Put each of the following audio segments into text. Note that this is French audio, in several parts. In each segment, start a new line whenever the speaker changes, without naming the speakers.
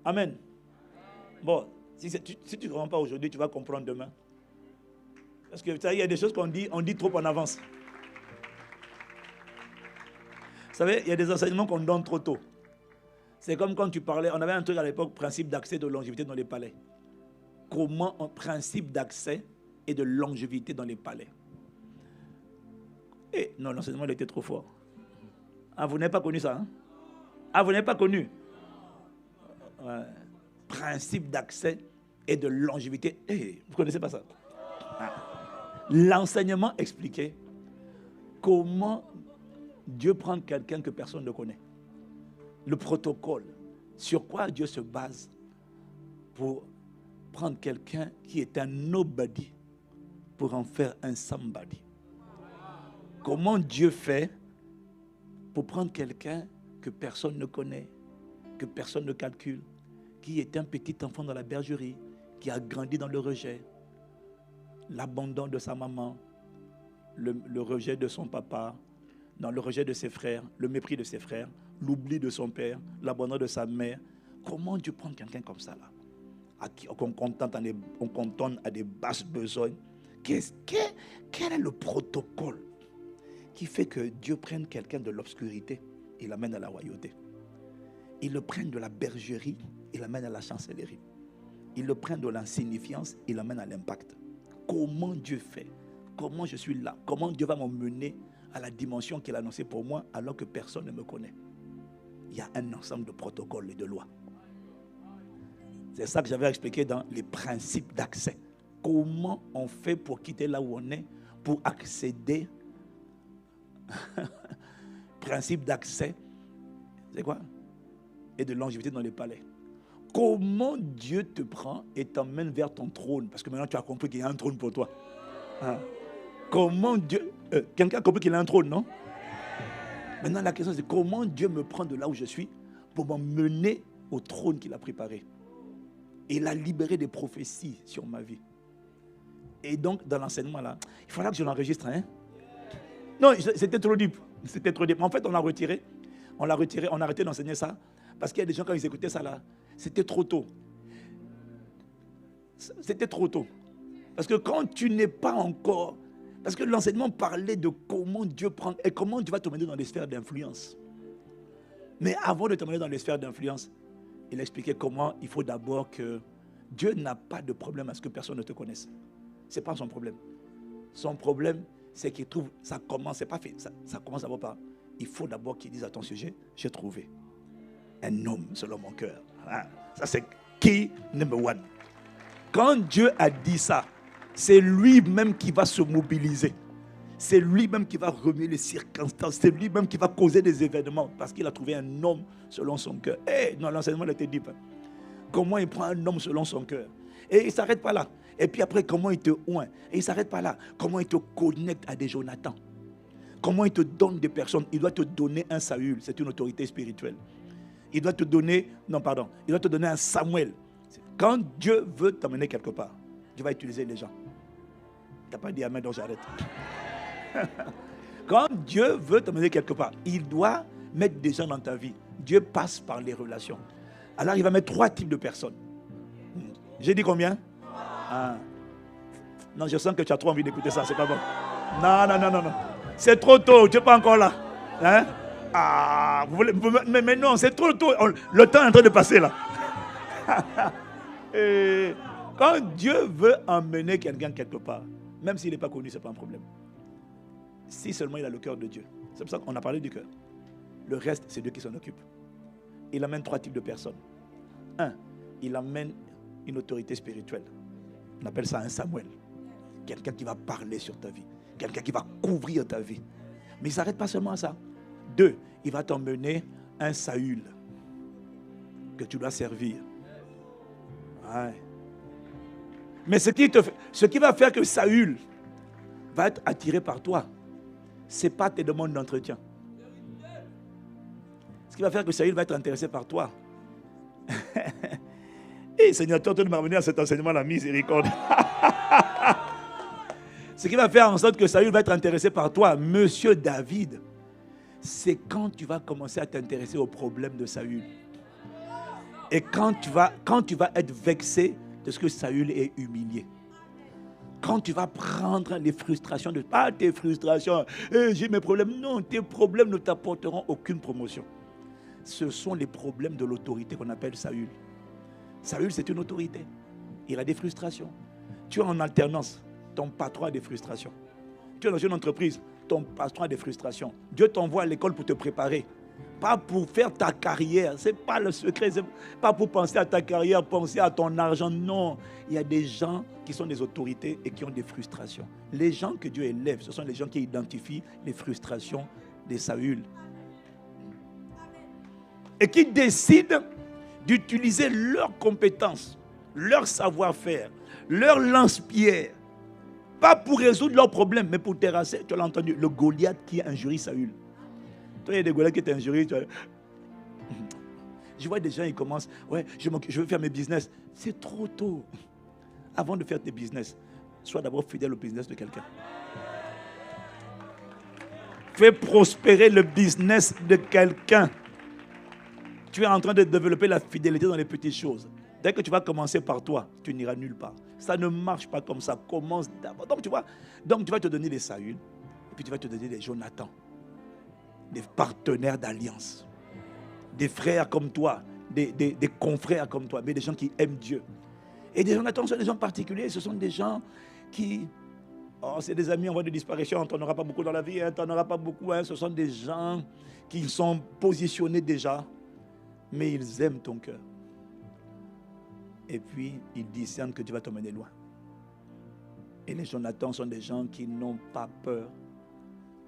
Amen. Bon, si tu ne comprends pas aujourd'hui, tu vas comprendre demain. Parce que il y a des choses qu'on dit, on dit trop en avance. Vous savez, il y a des enseignements qu'on donne trop tôt. C'est comme quand tu parlais, on avait un truc à l'époque, principe d'accès de longévité dans les palais. Comment un principe d'accès et de longévité dans les palais. Et non, l'enseignement il était trop fort. Ah, vous n'avez pas connu ça, hein? Ah, vous n'avez pas connu? Principe d'accès et de longévité. Hey, vous ne connaissez pas ça? L'enseignement expliquait comment Dieu prend quelqu'un que personne ne connaît. Le protocole. Sur quoi Dieu se base pour prendre quelqu'un qui est un nobody pour en faire un somebody. Comment Dieu fait pour prendre quelqu'un que personne ne connaît, que personne ne calcule, qui est un petit enfant dans la bergerie, qui a grandi dans le rejet, l'abandon de sa maman, le rejet de son papa, dans le rejet de ses frères, le mépris de ses frères, l'oubli de son père, l'abandon de sa mère. Comment Dieu prend quelqu'un comme ça là, à qui on cantonne à des basses besognes? Quel est le protocole qui fait que Dieu prenne quelqu'un de l'obscurité et l'amène à la royauté? Il le prenne de la bergerie et l'amène à la chancellerie. Il le prenne de l'insignifiance et l'amène à l'impact. Comment Dieu fait? Comment je suis là? Comment Dieu va m'emmener à la dimension qu'il a annoncée pour moi alors que personne ne me connaît? Il y a un ensemble de protocoles et de lois. C'est ça que j'avais expliqué dans les principes d'accès. Comment on fait pour quitter là où on est, pour accéder? Principe d'accès, c'est quoi? Et de longévité dans les palais. Comment Dieu te prend et t'emmène vers ton trône? Parce que maintenant tu as compris qu'il y a un trône pour toi. Hein? Comment Dieu... quelqu'un a compris qu'il y a un trône, non? Maintenant la question c'est comment Dieu me prend de là où je suis pour m'emmener au trône qu'il a préparé. Et il a libéré des prophéties sur ma vie. Et donc dans l'enseignement là, il faudra que je l'enregistre. Hein? Non, c'était trop deep. C'était trop deep. En fait, on l'a retiré. On a arrêté d'enseigner ça. Parce qu'il y a des gens, quand ils écoutaient ça là, c'était trop tôt. C'était trop tôt. Parce que quand tu n'es pas encore... Parce que l'enseignement parlait de comment Dieu prend... Et comment Dieu va te mener dans les sphères d'influence. Mais avant de te mener dans les sphères d'influence, il expliquait comment il faut d'abord que... Dieu n'a pas de problème à ce que personne ne te connaisse. Ce n'est pas son problème. Son problème, c'est qu'il trouve... Ça commence, c'est pas fait. Ça commence d'abord par... Il faut d'abord qu'il dise à ton sujet, j'ai trouvé un homme selon mon cœur. Ça c'est key number one. Quand Dieu a dit ça, c'est lui-même qui va se mobiliser. C'est lui-même qui va remuer les circonstances. C'est lui-même qui va causer des événements parce qu'il a trouvé un homme selon son cœur. Non, l'enseignement était deep. Comment il prend un homme selon son cœur. Et il ne s'arrête pas là. Et puis après, comment il te oint. Et il ne s'arrête pas là. Comment il te connecte à des Jonathan. Comment il te donne des personnes. Il doit te donner un Saül. C'est une autorité spirituelle. Il doit te donner, il doit te donner un Samuel. Quand Dieu veut t'emmener quelque part, Dieu va utiliser les gens. Tu n'as pas dit amen, donc j'arrête. Quand Dieu veut t'emmener quelque part, il doit mettre des gens dans ta vie. Dieu passe par les relations. Alors il va mettre 3 types de personnes. J'ai dit combien? Non, je sens que tu as trop envie d'écouter ça, c'est pas bon. Non. C'est trop tôt, tu n'es pas encore là. Hein? Mais non, c'est trop tôt. Le temps est en train de passer là. Et quand Dieu veut emmener quelqu'un quelque part, même s'il n'est pas connu, ce n'est pas un problème. Si seulement il a le cœur de Dieu. C'est pour ça qu'on a parlé du cœur. Le reste, c'est Dieu qui s'en occupe. Il amène 3 types de personnes. 1, il amène une autorité spirituelle. On appelle ça un Samuel. Quelqu'un qui va parler sur ta vie. Quelqu'un qui va couvrir ta vie. Mais il ne s'arrête pas seulement à ça. 2, il va t'emmener un Saül que tu dois servir. Ouais. Mais ce qui va faire que Saül va être attiré par toi, ce n'est pas tes demandes d'entretien. Ce qui va faire que Saül va être intéressé par toi. Et Seigneur, toi, tu m'as amené à cet enseignement, la miséricorde. Ce qui va faire en sorte que Saül va être intéressé par toi, Monsieur David, c'est quand tu vas commencer à t'intéresser aux problèmes de Saül. Et quand tu vas être vexé de ce que Saül est humilié, quand tu vas prendre les frustrations, pas tes frustrations, j'ai mes problèmes. Non, tes problèmes ne t'apporteront aucune promotion. Ce sont les problèmes de l'autorité qu'on appelle Saül. Saül, c'est une autorité. Il a des frustrations. Tu es en alternance, ton patron a des frustrations. Tu es dans une entreprise, ton patron a des frustrations. Dieu t'envoie à l'école pour te préparer. Pas pour faire ta carrière. Ce n'est pas le secret. Ce n'est pas pour penser à ta carrière, penser à ton argent. Non. Il y a des gens qui sont des autorités et qui ont des frustrations. Les gens que Dieu élève, ce sont les gens qui identifient les frustrations de Saül. Et qui décident d'utiliser leurs compétences, leur savoir-faire, leur lance-pierre. Pas pour résoudre leurs problèmes, mais pour terrasser. Tu l'as entendu, le Goliath qui injurie Saül. Toi, il y a des Goliaths qui t'injurient. Je vois des gens, ils commencent, ouais, je veux faire mes business. C'est trop tôt. Avant de faire tes business, sois d'abord fidèle au business de quelqu'un. Fais prospérer le business de quelqu'un. Tu es en train de développer la fidélité dans les petites choses. Dès que tu vas commencer par toi, tu n'iras nulle part. Ça ne marche pas comme ça. Commence d'abord. Donc tu vas te donner des Saül, et puis tu vas te donner des Jonathan, des partenaires d'alliance, des frères comme toi, des confrères comme toi, mais des gens qui aiment Dieu. Et des Jonathan sont des gens particuliers. Ce sont des gens qui... Oh, c'est des amis en voie de disparition. Tu n'en auras pas beaucoup dans la vie. Tu n'en auras pas beaucoup. Ce sont des gens qui sont positionnés déjà, mais ils aiment ton cœur. Et puis, ils discernent que tu vas t'emmener loin. Et les Jonathan sont des gens qui n'ont pas peur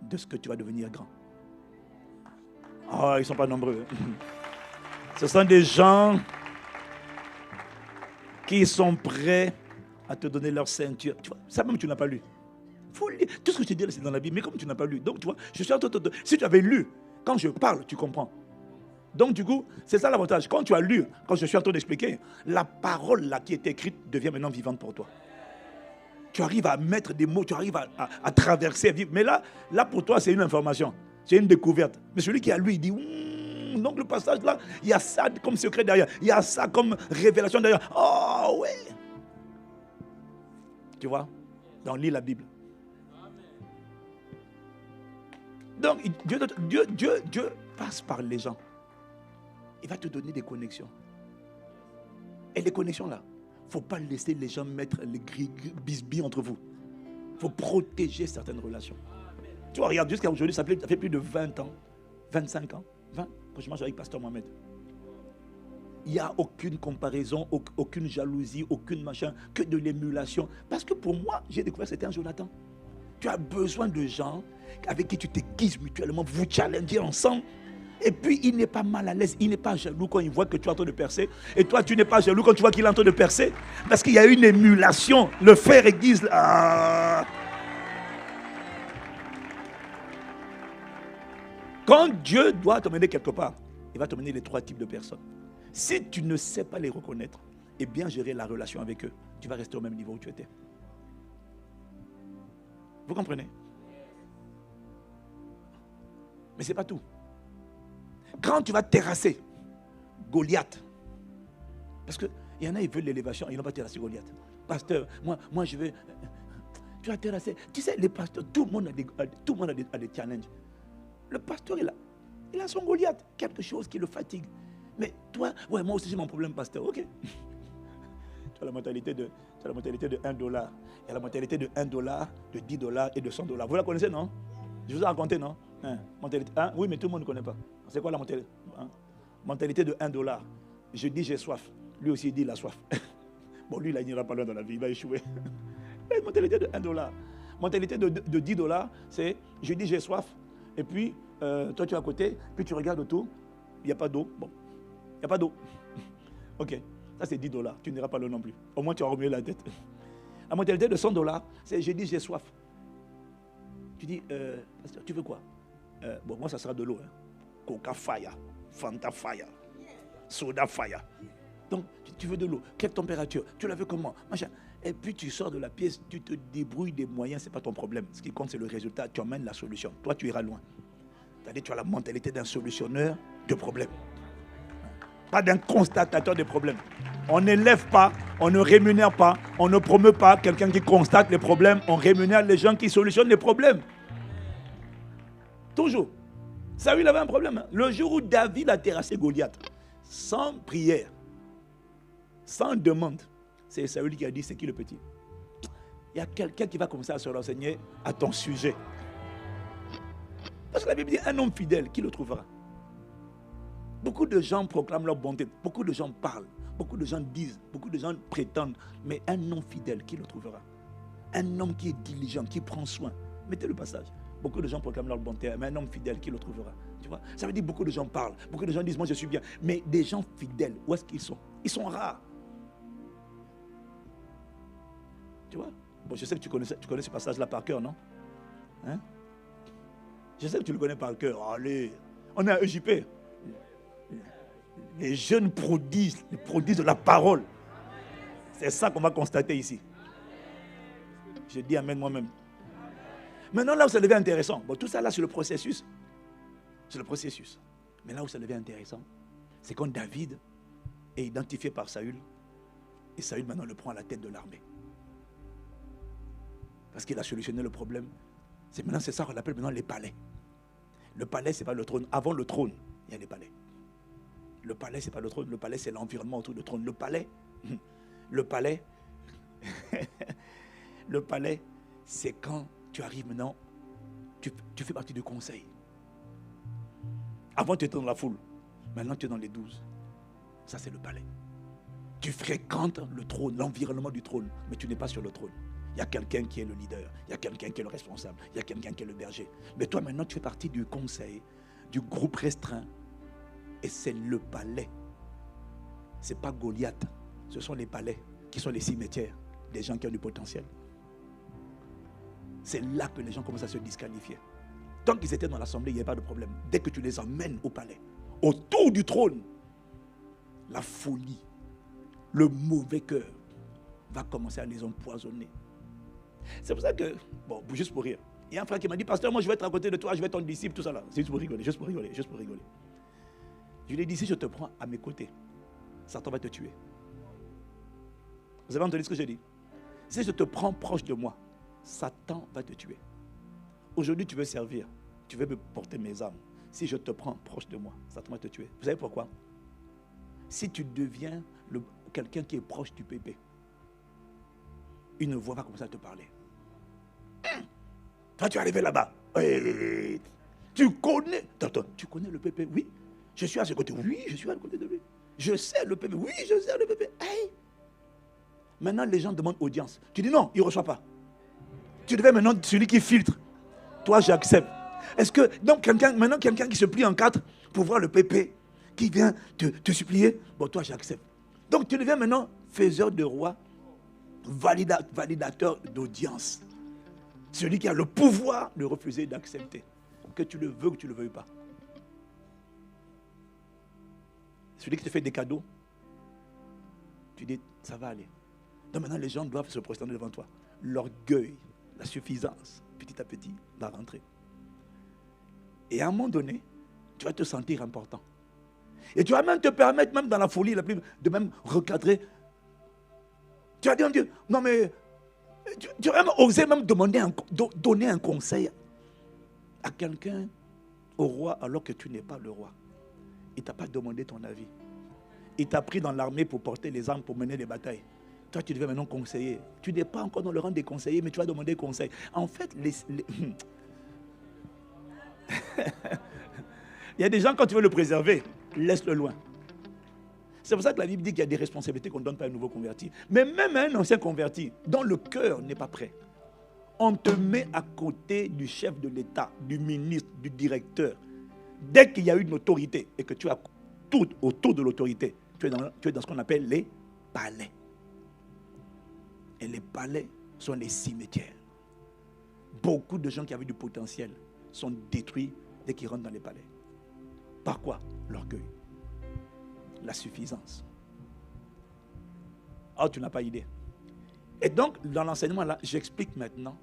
de ce que tu vas devenir grand. Oh, ils ne sont pas nombreux. Ce sont des gens qui sont prêts à te donner leur ceinture. Tu vois, ça même tu n'as pas lu. Faut lire. Tout ce que je te dis, c'est dans la Bible, mais comme tu n'as pas lu. Donc, tu vois, je suis en train de... Si tu avais lu, quand je parle, tu comprends. Donc, du coup, c'est ça l'avantage. Quand tu as lu, quand je suis en train d'expliquer, la parole là qui est écrite devient maintenant vivante pour toi. Tu arrives à mettre des mots, tu arrives à traverser, à vivre. Mais là, pour toi, c'est une information. C'est une découverte. Mais celui qui a lu, il dit, donc le passage là, il y a ça comme secret derrière. Il y a ça comme révélation derrière. Oh, ouais. Tu vois, donc lis la Bible. Donc, Dieu passe par les gens. Il va te donner des connexions. Et les connexions là, il ne faut pas laisser les gens mettre les bisbilles entre vous. Il faut protéger certaines relations. Tu vois, regarde, jusqu'à aujourd'hui, ça fait plus de 20 ans, 25 ans, 20, quand je marche avec Pasteur Mohamed. Il n'y a aucune comparaison, aucune jalousie, aucune machin, que de l'émulation. Parce que pour moi, j'ai découvert que c'était un Jonathan. Tu as besoin de gens avec qui tu t'aiguises mutuellement, vous challengez ensemble. Et puis, il n'est pas mal à l'aise, il n'est pas jaloux quand il voit que tu es en train de percer. Et toi, tu n'es pas jaloux quand tu vois qu'il est en train de percer. Parce qu'il y a une émulation. Le frère aiguise. Quand Dieu doit t'emmener quelque part, il va t'emmener les 3 types de personnes. Si tu ne sais pas les reconnaître et bien gérer la relation avec eux, tu vas rester au même niveau où tu étais. Vous comprenez? Mais ce n'est pas tout. Quand tu vas terrasser Goliath, parce qu'il y en a, ils veulent l'élévation, ils n'ont pas terrassé Goliath. Pasteur, moi je veux... Tu vas terrasser. Tu sais, les pasteurs, tout le monde a des challenges. Le pasteur, il a son Goliath, quelque chose qui le fatigue. Mais toi, ouais, moi aussi j'ai mon problème, pasteur. Ok. Tu as la mentalité de $1. Il y a la mentalité de $1, de $10 et de $100. Vous la connaissez, non? Je vous ai raconté, non? Mentalité, oui, mais tout le monde ne connaît pas. C'est quoi la mentalité? Mentalité de $1. Je dis j'ai soif. Lui aussi il dit il a soif. Bon, lui, il n'ira pas loin dans la vie, il va échouer. La mentalité de $1. Mentalité de $10, c'est je dis j'ai soif. Et puis, toi tu es à côté, puis tu regardes autour, il n'y a pas d'eau. Bon, il n'y a pas d'eau. Ok, ça c'est $10. Tu n'iras pas loin non plus. Au moins tu as remué la tête. La mentalité de $100, c'est je dis j'ai soif. Tu dis, tu veux quoi? Bon, moi ça sera de l'eau. Coca fire, Fanta fire, Soda fire. Donc, tu veux de l'eau. Quelle température? Tu la veux comment? Machin. Et puis tu sors de la pièce, tu te débrouilles des moyens, ce n'est pas ton problème. Ce qui compte, c'est le résultat. Tu emmènes la solution. Toi, tu iras loin. C'est-à-dire, tu as la mentalité d'un solutionneur de problèmes. pas d'un constatateur des problèmes. On n'élève pas, on ne rémunère pas, on ne promeut pas quelqu'un qui constate les problèmes, on rémunère les gens qui solutionnent les problèmes. Toujours. Saül avait un problème. Le jour où David a terrassé Goliath, sans prière, sans demande, c'est Saül qui a dit, c'est qui le petit? Il y a quelqu'un qui va commencer à se renseigner à ton sujet. Parce que la Bible dit, un homme fidèle, qui le trouvera? Beaucoup de gens proclament leur bonté, beaucoup de gens parlent, beaucoup de gens disent, beaucoup de gens prétendent, mais un homme fidèle, qui le trouvera? Un homme qui est diligent, qui prend soin. Mettez le passage. Beaucoup de gens proclament leur bonté, mais un homme fidèle, qui le trouvera? Tu vois? Ça veut dire beaucoup de gens parlent, beaucoup de gens disent, moi je suis bien. Mais des gens fidèles, où est-ce qu'ils sont? Ils sont rares. Tu vois? Bon, je sais que tu connais ce passage-là par cœur, non? Hein? Je sais que tu le connais par cœur. Allez, on est à EJP. Les jeunes prodiges, les prodiges de la parole. C'est ça qu'on va constater ici. Je dis amen moi-même. Maintenant, là où ça devient intéressant, bon, tout ça là, c'est le processus. C'est le processus. Mais là où ça devient intéressant, c'est quand David est identifié par Saül, et Saül maintenant le prend à la tête de l'armée. Parce qu'il a solutionné le problème. C'est ça qu'on appelle maintenant les palais. Le palais, ce n'est pas le trône. Avant le trône, il y a les palais. Le palais, ce n'est pas le trône. Le palais, c'est l'environnement autour du trône. Le palais, le palais, c'est quand tu arrives maintenant, tu fais partie du conseil. Avant, tu étais dans la foule. Maintenant, tu es dans les 12. Ça, c'est le palais. Tu fréquentes le trône, l'environnement du trône, mais tu n'es pas sur le trône. Il y a quelqu'un qui est le leader, il y a quelqu'un qui est le responsable, il y a quelqu'un qui est le berger. Mais toi, maintenant, tu fais partie du conseil, du groupe restreint. Et c'est le palais. Ce n'est pas Goliath. Ce sont les palais qui sont les cimetières des gens qui ont du potentiel. C'est là que les gens commencent à se disqualifier. Tant qu'ils étaient dans l'assemblée, il n'y avait pas de problème. Dès que tu les emmènes au palais, autour du trône, la folie, le mauvais cœur va commencer à les empoisonner. C'est pour ça que, bon, juste pour rire, il y a un frère qui m'a dit, pasteur, moi je vais être à côté de toi, je vais être ton disciple, tout ça là. C'est juste pour rigoler, juste pour rigoler, juste pour rigoler. Je lui ai dit, si je te prends à mes côtés, Satan va te tuer. Vous avez entendu ce que j'ai dit? Si je te prends proche de moi, Satan va te tuer. Aujourd'hui, tu veux servir, tu veux me porter mes armes. Si je te prends proche de moi, Satan va te tuer. Vous savez pourquoi? Si tu deviens quelqu'un qui est proche du pépé, une voix va commencer à te parler. Toi, tu es arrivé là-bas. Tu connais. Attends, tu connais le pépé? Oui. Je suis à ce côté. Oui, je suis à côté de lui. Je sais le pépé. Oui, je sais le pépé. Hey. Maintenant, les gens demandent audience. Tu dis non, il ne reçoit pas. Tu deviens maintenant celui qui filtre. Toi, j'accepte. Est-ce que, donc, maintenant, quelqu'un qui se plie en quatre pour voir le pépé, qui vient te supplier, bon, toi, j'accepte. Donc, tu deviens maintenant faiseur de roi, validateur d'audience. Celui qui a le pouvoir de refuser d'accepter. Que tu le veux ou que tu ne le veuilles pas. Celui qui te fait des cadeaux, tu dis, ça va aller. Donc maintenant, les gens doivent se prosterner devant toi. L'orgueil, la suffisance, petit à petit, va rentrer. Et à un moment donné, tu vas te sentir important. Et tu vas même te permettre, même dans la folie, de même recadrer. Tu vas dire, Dieu, non mais, tu vas même oser même donner un conseil à quelqu'un, au roi, alors que tu n'es pas le roi. Il ne t'a pas demandé ton avis. Il t'a pris dans l'armée pour porter les armes, pour mener les batailles. Toi, tu devais maintenant conseiller. Tu n'es pas encore dans le rang des conseillers, mais tu vas demander conseil. En fait, il y a des gens, quand tu veux le préserver, laisse-le loin. C'est pour ça que la Bible dit qu'il y a des responsabilités qu'on ne donne pas à un nouveau converti. Mais même à un ancien converti, dont le cœur n'est pas prêt, on te met à côté du chef de l'État, du ministre, du directeur. Dès qu'il y a une autorité et que tu as tout autour de l'autorité, tu es dans ce qu'on appelle les palais. Et les palais sont les cimetières. Beaucoup de gens qui avaient du potentiel sont détruits dès qu'ils rentrent dans les palais. Par quoi? L'orgueil. La suffisance. Oh, tu n'as pas idée. Et donc, dans l'enseignement là, j'explique maintenant,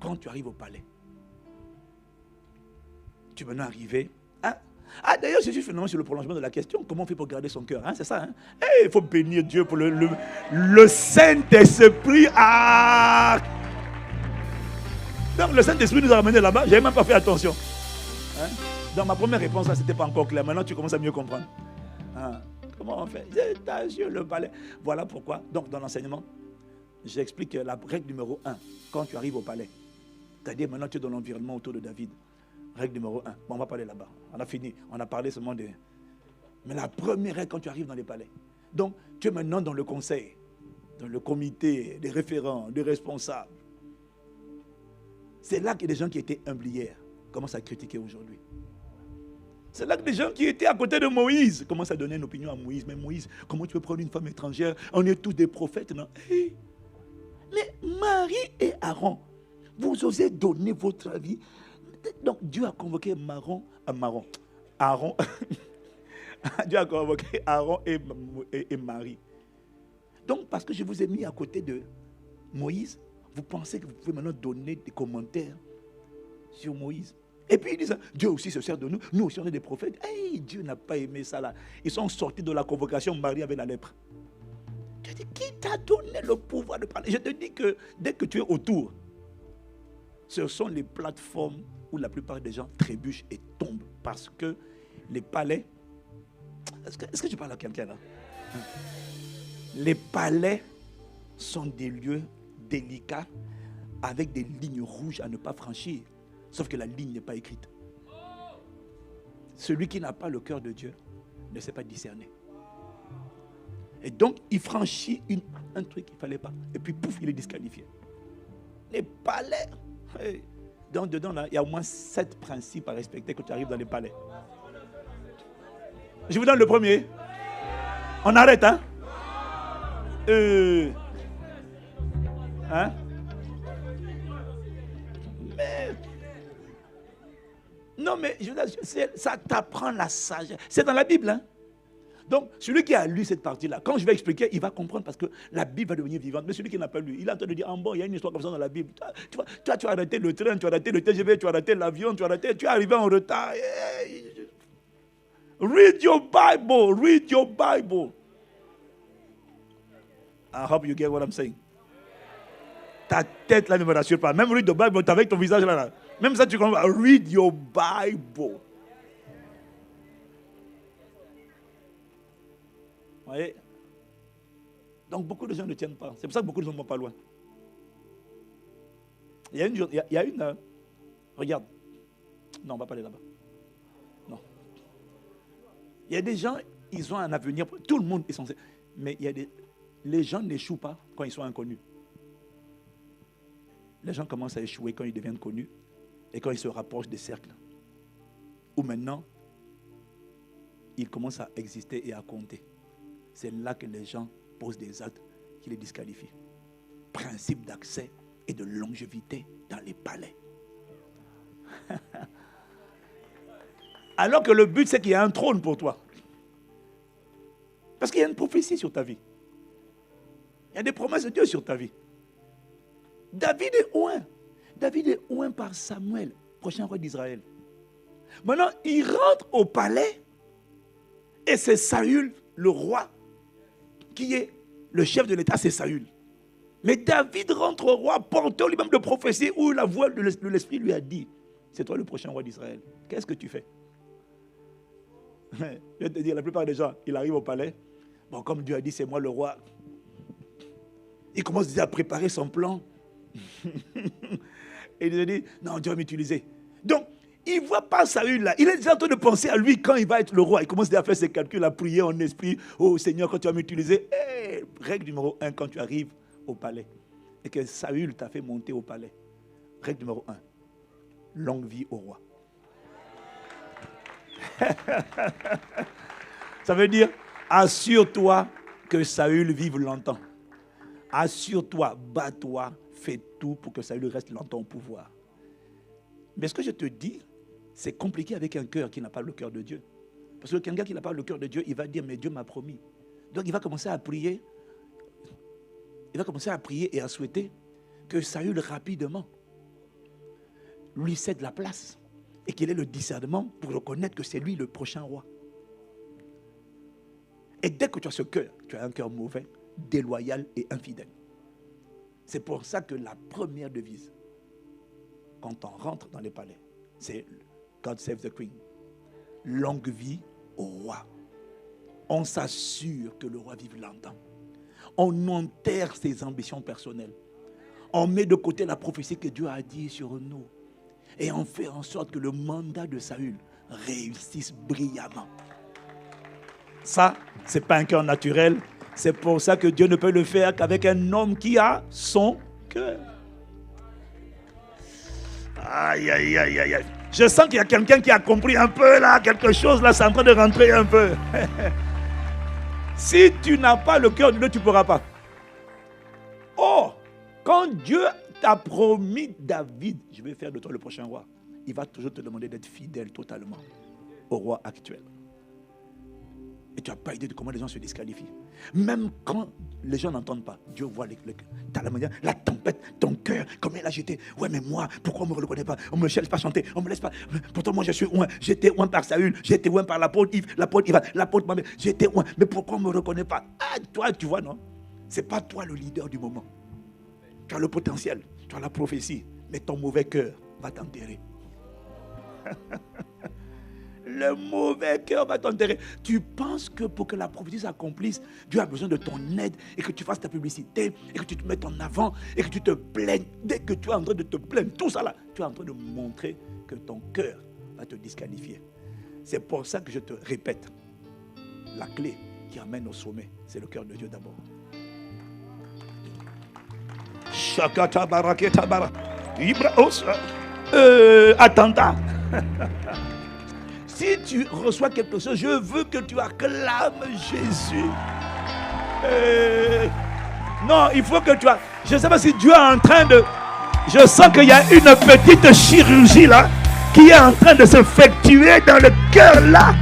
quand tu arrives au palais, tu veux maintenant arriver. Ah, d'ailleurs, je suis finalement sur le prolongement de la question. Comment on fait pour garder son cœur, hein? C'est ça, hein? Il faut bénir Dieu pour le Saint-Esprit. Ah! Donc, le Saint-Esprit nous a ramenés là-bas. Je n'avais même pas fait attention. Hein? Dans ma première réponse, là, ce n'était pas encore clair. Maintenant, tu commences à mieux comprendre. Hein? Comment on fait? C'est le palais. Voilà pourquoi. Donc, dans l'enseignement, j'explique la règle numéro 1. Quand tu arrives au palais, c'est-à-dire maintenant, tu es dans l'environnement autour de David. Règle numéro 1. Bon, on va parler là-bas. On a fini. On a parlé seulement de... Mais la première règle quand tu arrives dans les palais. Donc, tu es maintenant dans le conseil, dans le comité des référents, des responsables. C'est là que des gens qui étaient humbles hier commencent à critiquer aujourd'hui. C'est là que des gens qui étaient à côté de Moïse commencent à donner une opinion à Moïse. Mais Moïse, comment tu peux prendre une femme étrangère? On est tous des prophètes, non? Mais Marie et Aaron, vous osez donner votre avis? Donc Dieu a convoqué Aaron. Dieu a convoqué Aaron et Marie. Donc parce que je vous ai mis à côté de Moïse, vous pensez que vous pouvez maintenant donner des commentaires sur Moïse. Et puis ils disent, Dieu aussi se sert de nous. Nous aussi on est des prophètes. Hey, Dieu n'a pas aimé ça là. Ils sont sortis de la convocation, Marie avait la lèpre. Je dis, qui t'a donné le pouvoir de parler? Je te dis que dès que tu es autour, ce sont les plateformes où la plupart des gens trébuchent et tombent. Parce que les palais... Est-ce que je parle à quelqu'un là? Les palais sont des lieux délicats avec des lignes rouges à ne pas franchir. Sauf que la ligne n'est pas écrite. Celui qui n'a pas le cœur de Dieu ne sait pas discerner. Et donc, il franchit un truc qu'il ne fallait pas. Et puis, pouf, il est disqualifié. Les palais... Hey. Donc, dedans, là, il y a au moins 7 principes à respecter quand tu arrives dans les palais. Je vous donne le premier. On arrête, hein? Hein? Mais... Non, mais je veux dire, ça t'apprend la sagesse. C'est dans la Bible, hein? Donc, celui qui a lu cette partie-là, quand je vais expliquer, il va comprendre parce que la Bible va devenir vivante. Mais celui qui n'a pas lu, il est en train de dire, ah bon, il y a une histoire comme ça dans la Bible. Tu as arrêté le train, tu as arrêté le TGV, tu as arrêté l'avion, tu es arrivé en retard. Read your Bible, read your Bible. I hope you get what I'm saying. Ta tête là ne me rassure pas. Même read the Bible, tu avec ton visage là. Même ça, tu comprends. Read your Bible. Vous voyez? Donc beaucoup de gens ne tiennent pas. C'est pour ça que beaucoup de gens ne vont pas loin. Il y a une regarde. Non, on ne va pas aller là-bas. Non. Il y a des gens, ils ont un avenir. Tout le monde est censé. Mais les gens n'échouent pas quand ils sont inconnus. Les gens commencent à échouer quand ils deviennent connus et quand ils se rapprochent des cercles. Où maintenant, ils commencent à exister et à compter. C'est là que les gens posent des actes qui les disqualifient. Principe d'accès et de longévité dans les palais. Alors que le but, c'est qu'il y a un trône pour toi. Parce qu'il y a une prophétie sur ta vie. Il y a des promesses de Dieu sur ta vie. David est oint. David est oint par Samuel, prochain roi d'Israël. Maintenant, il rentre au palais et c'est Saül, le roi, qui est le chef de l'État, c'est Saül. Mais David rentre au roi, porteur lui-même de prophétie où la voix de l'Esprit lui a dit, c'est toi le prochain roi d'Israël. Qu'est-ce que tu fais? Je vais te dire, la plupart des gens, il arrive au palais. Bon, comme Dieu a dit, c'est moi le roi. Il commence déjà à préparer son plan. Et il se dit, non, Dieu va m'utiliser. Donc, il ne voit pas Saül là. Il est déjà en train de penser à lui quand il va être le roi. Il commence déjà à faire ses calculs, à prier en esprit. Oh Seigneur, quand tu vas m'utiliser. Hey, règle numéro 1, quand tu arrives au palais. Et que Saül t'a fait monter au palais. Règle numéro 1. Longue vie au roi. Ça veut dire, assure-toi que Saül vive longtemps. Assure-toi, bats-toi, fais tout pour que Saül reste longtemps au pouvoir. Mais ce que je te dis, c'est compliqué avec un cœur qui n'a pas le cœur de Dieu. Parce que quelqu'un qui n'a pas le cœur de Dieu, il va dire, mais Dieu m'a promis. Donc il va commencer à prier. Il va commencer à prier et à souhaiter que Saül rapidement lui cède la place. et qu'il ait le discernement pour reconnaître que c'est lui le prochain roi. Et dès que tu as ce cœur, tu as un cœur mauvais, déloyal et infidèle. C'est pour ça que la première devise, quand on rentre dans les palais, c'est God save the Queen. Longue vie au roi. On s'assure que le roi vive longtemps. On enterre ses ambitions personnelles. On met de côté la prophétie que Dieu a dit sur nous. Et on fait en sorte que le mandat de Saül réussisse brillamment. Ça, ce n'est pas un cœur naturel. C'est pour ça que Dieu ne peut le faire qu'avec un homme qui a son cœur. Aïe, aïe, aïe, aïe. Je sens qu'il y a quelqu'un qui a compris un peu là, quelque chose là, c'est en train de rentrer un peu. Si tu n'as pas le cœur de Dieu, tu ne pourras pas. Oh, quand Dieu t'a promis David, je vais faire de toi le prochain roi, il va toujours te demander d'être fidèle totalement au roi actuel. Et tu n'as pas idée de comment les gens se disqualifient. Même quand les gens n'entendent pas, Dieu voit la tempête, ton cœur, comment il a jeté. Ouais, mais moi, pourquoi on ne me reconnaît pas? On ne me laisse pas chanter, on ne me laisse pas. Pourtant, moi, je suis oint. J'étais oint par Saül, j'étais oint par l'apôtre Yves, l'apôtre Ivan, l'apôtre Mamé. J'étais oint. Mais pourquoi on ne me reconnaît pas? Ah, toi, tu vois, non? Ce n'est pas toi le leader du moment. Tu as le potentiel, tu as la prophétie, mais ton mauvais cœur va t'enterrer. Le mauvais cœur va t'enterrer. Tu penses que pour que la prophétie s'accomplisse, Dieu a besoin de ton aide et que tu fasses ta publicité et que tu te mettes en avant et que tu te plaignes. Dès que tu es en train de te plaindre, tout ça là, tu es en train de montrer que ton cœur va te disqualifier. C'est pour ça que je te répète, la clé qui amène au sommet, c'est le cœur de Dieu d'abord. Attentat. Si tu reçois quelque chose, je veux que tu acclames Jésus. Non, il faut que tu as... Je ne sais pas si Dieu est en train de... Je sens qu'il y a une petite chirurgie là qui est en train de s'effectuer dans le cœur là.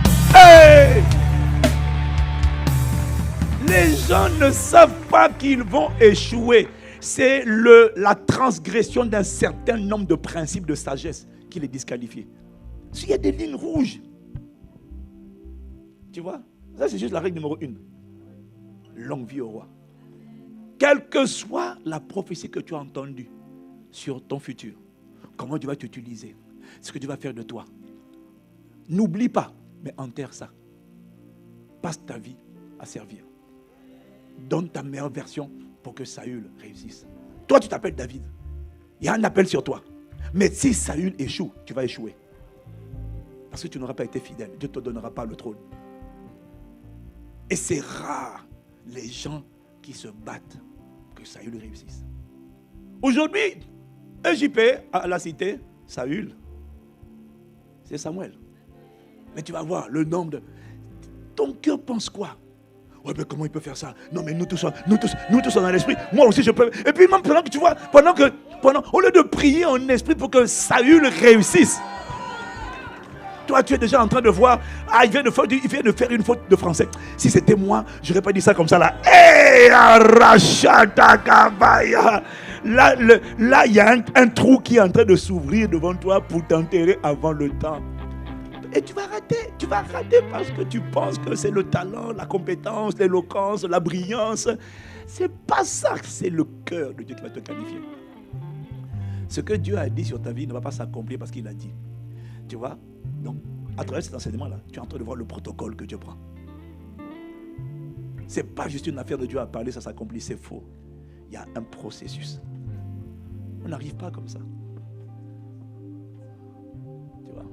Les gens ne savent pas qu'ils vont échouer. C'est la transgression d'un certain nombre de principes de sagesse qui les disqualifie. S'il y a des lignes rouges, tu vois, ça c'est juste la règle numéro 1. Longue vie au roi. Quelle que soit la prophétie que tu as entendue sur ton futur, comment Dieu va t'utiliser, ce que Dieu va faire de toi, n'oublie pas, mais enterre ça. Passe ta vie à servir. Donne ta meilleure version pour que Saül réussisse. Toi, tu t'appelles David. Il y a un appel sur toi. Mais si Saül échoue, tu vas échouer. Parce que tu n'auras pas été fidèle. Dieu ne te donnera pas le trône. Et c'est rare les gens qui se battent pour que Saül réussisse. Aujourd'hui, EJP à la cité, Saül, c'est Samuel. Mais tu vas voir le nombre de... Ton cœur pense quoi? Ouais, mais comment il peut faire ça? Non, mais nous tous sommes dans l'esprit. Moi aussi, je peux. Et puis, même pendant que tu vois, au lieu de prier en esprit pour que Saül réussisse, toi, tu es déjà en train de voir, il vient de faire une faute de français. Si c'était moi, je n'aurais pas dit ça comme ça là. Là, il y a un trou qui est en train de s'ouvrir devant toi pour t'enterrer avant le temps. Et tu vas rater parce que tu penses que c'est le talent, la compétence, l'éloquence, la brillance. C'est pas ça, c'est le cœur de Dieu qui va te qualifier. Ce que Dieu a dit sur ta vie ne va pas s'accomplir parce qu'il a dit. Tu vois? Donc, à travers cet enseignement-là, tu es en train de voir le protocole que Dieu prend. Ce n'est pas juste une affaire de Dieu à parler, ça s'accomplit, c'est faux. Il y a un processus. On n'arrive pas comme ça. Tu vois?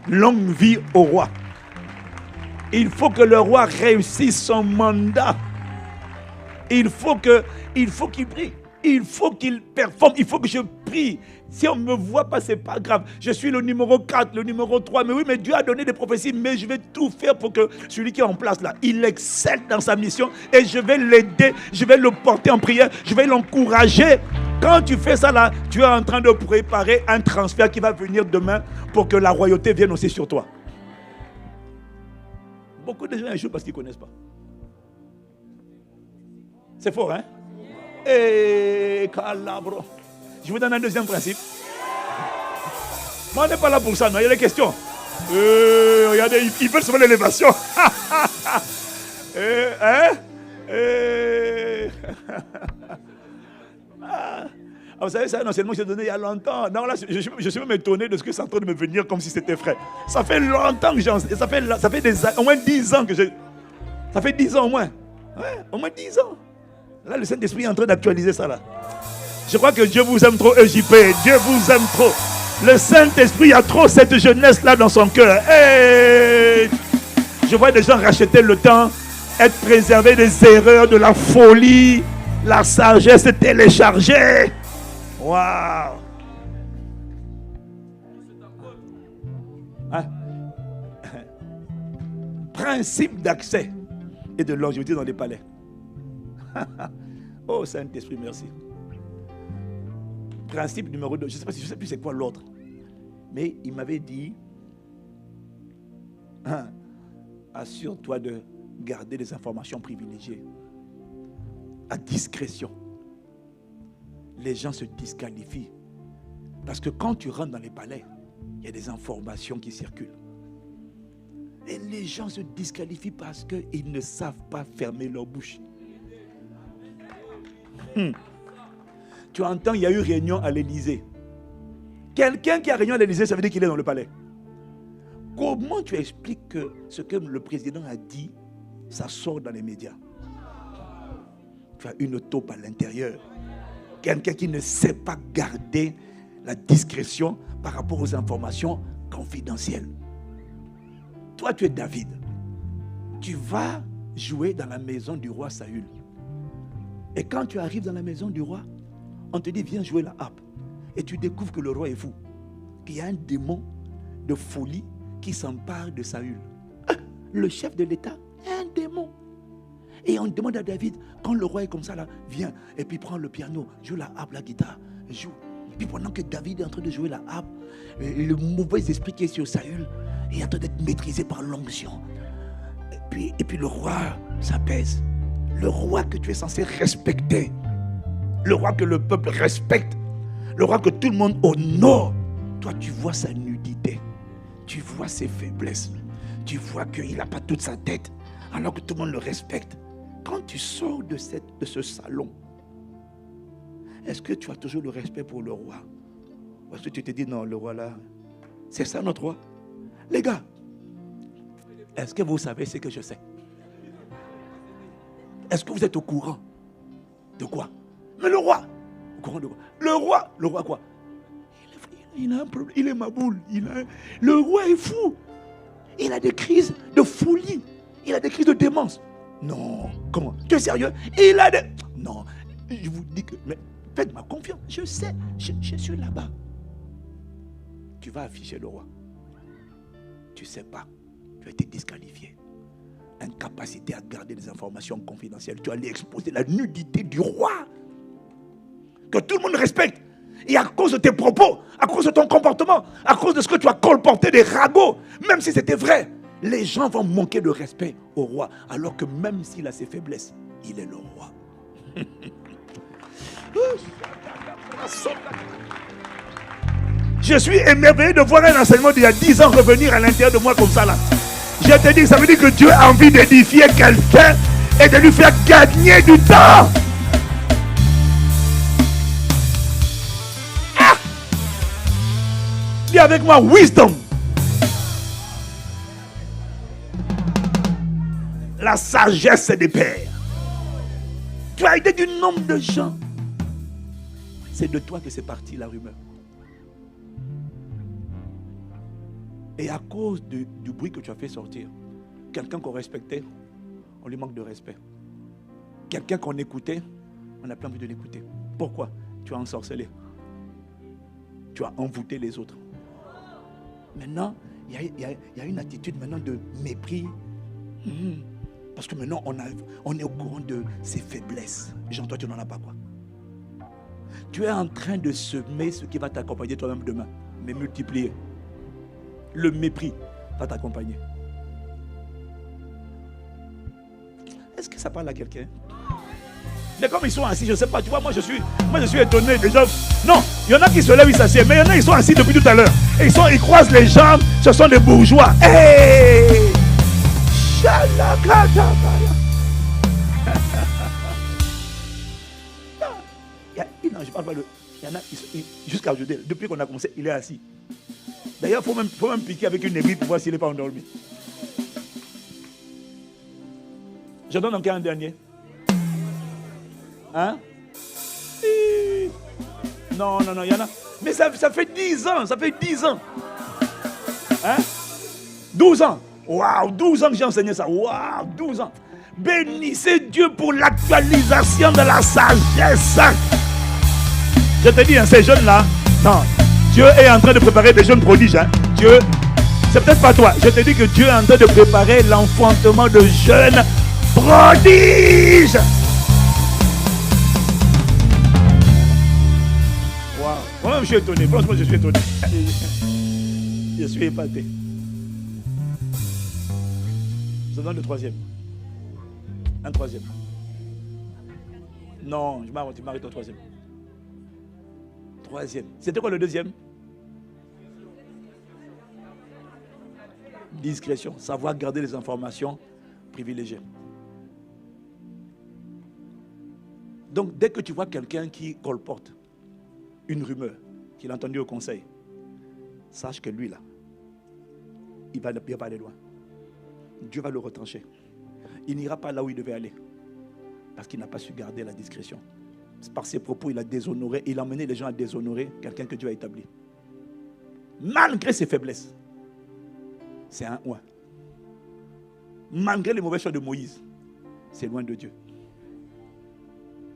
Longue vie au roi. Il faut que le roi réussisse son mandat. Il faut qu'il prie. Il faut qu'il performe. Il faut que je prie. Si on ne me voit pas, ce n'est pas grave. Je suis le numéro 4, le numéro 3. Mais oui, mais Dieu a donné des prophéties. Mais je vais tout faire pour que celui qui est en place là, il excelle dans sa mission. Et je vais l'aider. Je vais le porter en prière. Je vais l'encourager. Quand tu fais ça là, tu es en train de préparer un transfert qui va venir demain pour que la royauté vienne aussi sur toi. Beaucoup de gens échouent parce qu'ils ne connaissent pas. C'est fort, hein? Et calabro. Je vous donne un deuxième principe. Mais on n'est pas là pour ça, non, il y a des questions. Regardez, ils veulent seulement l'élévation. Vous savez, c'est un enseignement que j'ai donné il y a longtemps. Non, là, je suis même étonné de ce que c'est en train de me venir comme si c'était frais. Ça fait longtemps que j'ai enseigné. Ça fait au moins 10 ans que j'ai. Ça fait 10 ans au moins. Ouais, au moins 10 ans. Là, le Saint-Esprit est en train d'actualiser ça là. Je crois que Dieu vous aime trop, EJP. Dieu vous aime trop. Le Saint-Esprit a trop cette jeunesse-là dans son cœur. Hey! Je vois des gens racheter le temps, être préservés des erreurs, de la folie, la sagesse téléchargée. Waouh! Hein? Principe d'accès et de longévité dans les palais. Oh Saint-Esprit, merci. Principe numéro 2. Je ne sais plus c'est quoi l'autre. Mais il m'avait dit, assure-toi de garder des informations privilégiées. À discrétion. Les gens se disqualifient. Parce que quand tu rentres dans les palais, il y a des informations qui circulent. Et les gens se disqualifient parce qu'ils ne savent pas fermer leur bouche. Tu entends, il y a eu réunion à l'Élysée. Quelqu'un qui a réunion à l'Élysée, ça veut dire qu'il est dans le palais. Comment tu expliques que ce que le président a dit, ça sort dans les médias? Tu as une taupe à l'intérieur. Quelqu'un qui ne sait pas garder la discrétion par rapport aux informations confidentielles. Toi, tu es David. Tu vas jouer dans la maison du roi Saül. Et quand tu arrives dans la maison du roi, on te dit viens jouer la harpe. Et tu découvres que le roi est fou. Qu'il y a un démon de folie qui s'empare de Saül. Le chef de l'État est un démon. Et on demande à David, quand le roi est comme ça là, viens, et puis prends le piano, joue la harpe, la guitare, joue. Et puis pendant que David est en train de jouer la harpe, le mauvais esprit qui est sur Saül est en train d'être maîtrisé par l'onction. Et puis le roi s'apaise. Le roi que tu es censé respecter. Le roi que le peuple respecte. Le roi que tout le monde honore. Toi, tu vois sa nudité. Tu vois ses faiblesses. Tu vois qu'il n'a pas toute sa tête. Alors que tout le monde le respecte. Quand tu sors de ce salon, est-ce que tu as toujours le respect pour le roi? Ou est-ce que tu te dis, non, le roi là, c'est ça notre roi? Les gars, est-ce que vous savez ce que je sais? Est-ce que vous êtes au courant de quoi? Mais le roi, au courant de quoi? Le roi quoi? Il a un problème, il est maboule. Le roi est fou. Il a des crises de folie. Il a des crises de démence. Non, comment? Tu es sérieux? Il a des... Non, je vous dis que... Mais faites-moi confiance, je sais, je suis là-bas. Tu vas afficher le roi. Tu ne sais pas, tu as été disqualifié. Incapacité à garder des informations confidentielles. Tu allais exposer la nudité du roi. Que tout le monde respecte. Et à cause de tes propos, à cause de ton comportement, à cause de ce que tu as colporté des ragots, même si c'était vrai, les gens vont manquer de respect au roi. Alors que même s'il a ses faiblesses, il est le roi. Je suis émerveillé de voir un enseignement d'il y a 10 ans revenir à l'intérieur de moi comme ça là. Je te dis, ça veut dire que Dieu a envie d'édifier quelqu'un et de lui faire gagner du temps. Dis avec moi, wisdom. La sagesse des pères. Tu as idée du nombre de gens. C'est de toi que c'est parti la rumeur. Et à cause du bruit que tu as fait sortir, quelqu'un qu'on respectait, on lui manque de respect. Quelqu'un qu'on écoutait, on n'a plus envie de l'écouter. Pourquoi? Tu as ensorcelé. Tu as envoûté les autres. Maintenant, il y a une attitude maintenant de mépris. Parce que maintenant, on est au courant de ses faiblesses. Jean, toi, tu n'en as pas quoi. Tu es en train de semer ce qui va t'accompagner toi-même demain, mais multiplier. Le mépris va t'accompagner. Est-ce que ça parle à quelqu'un? Mais comme ils sont assis, je ne sais pas, tu vois, moi je suis étonné des gens. Non, il y en a qui se lèvent, ils s'assiedent, mais il y en a qui sont assis depuis tout à l'heure. Et ils croisent les jambes, ce sont des bourgeois. Hey! Non, je parle pas de. Il y en a, jusqu'à aujourd'hui, depuis qu'on a commencé, il est assis. D'ailleurs, il faut même piquer avec une aiguille pour voir s'il n'est pas endormi. Je donne encore un dernier. Hein? Non, il y en a. Mais ça fait 10 ans, ça fait 10 ans. Hein? 12 ans. Waouh, 12 ans que j'ai enseigné ça. Waouh, 12 ans. Bénissez Dieu pour l'actualisation de la sagesse. Je te dis, hein, ces jeunes-là, non, Dieu est en train de préparer des jeunes prodiges. Hein. Dieu, c'est peut-être pas toi. Je te dis que Dieu est en train de préparer l'enfantement de jeunes prodiges. Waouh. Moi-même, je suis étonné. Franchement, je suis étonné. Je suis épaté. Je donne le troisième. Un troisième. Non, je m'arrête au troisième. Troisième. C'était quoi le deuxième? Discrétion. Savoir garder les informations privilégiées. Donc, dès que tu vois quelqu'un qui colporte une rumeur qu'il a entendue au conseil, sache que lui, là, il va pas aller loin. Dieu va le retrancher. Il n'ira pas là où il devait aller. Parce qu'il n'a pas su garder la discrétion. Par ses propos, il a déshonoré. Il a amené les gens à déshonorer quelqu'un que Dieu a établi. Malgré ses faiblesses. C'est un oint. Malgré les mauvais choix de Moïse, c'est loin de Dieu.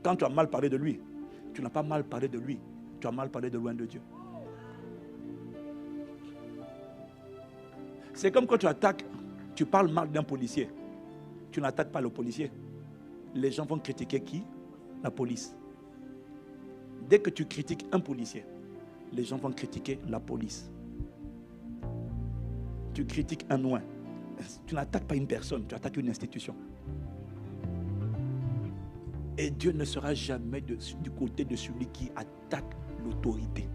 Quand tu as mal parlé de lui, tu n'as pas mal parlé de lui. Tu as mal parlé de loin de Dieu. C'est comme quand tu attaques, tu parles mal d'un policier. Tu n'attaques pas le policier. Les gens vont critiquer qui? La police. Dès que tu critiques un policier, les gens vont critiquer la police. Tu critiques un oint. Tu n'attaques pas une personne, tu attaques une institution. Et Dieu ne sera jamais du côté de celui qui attaque l'autorité.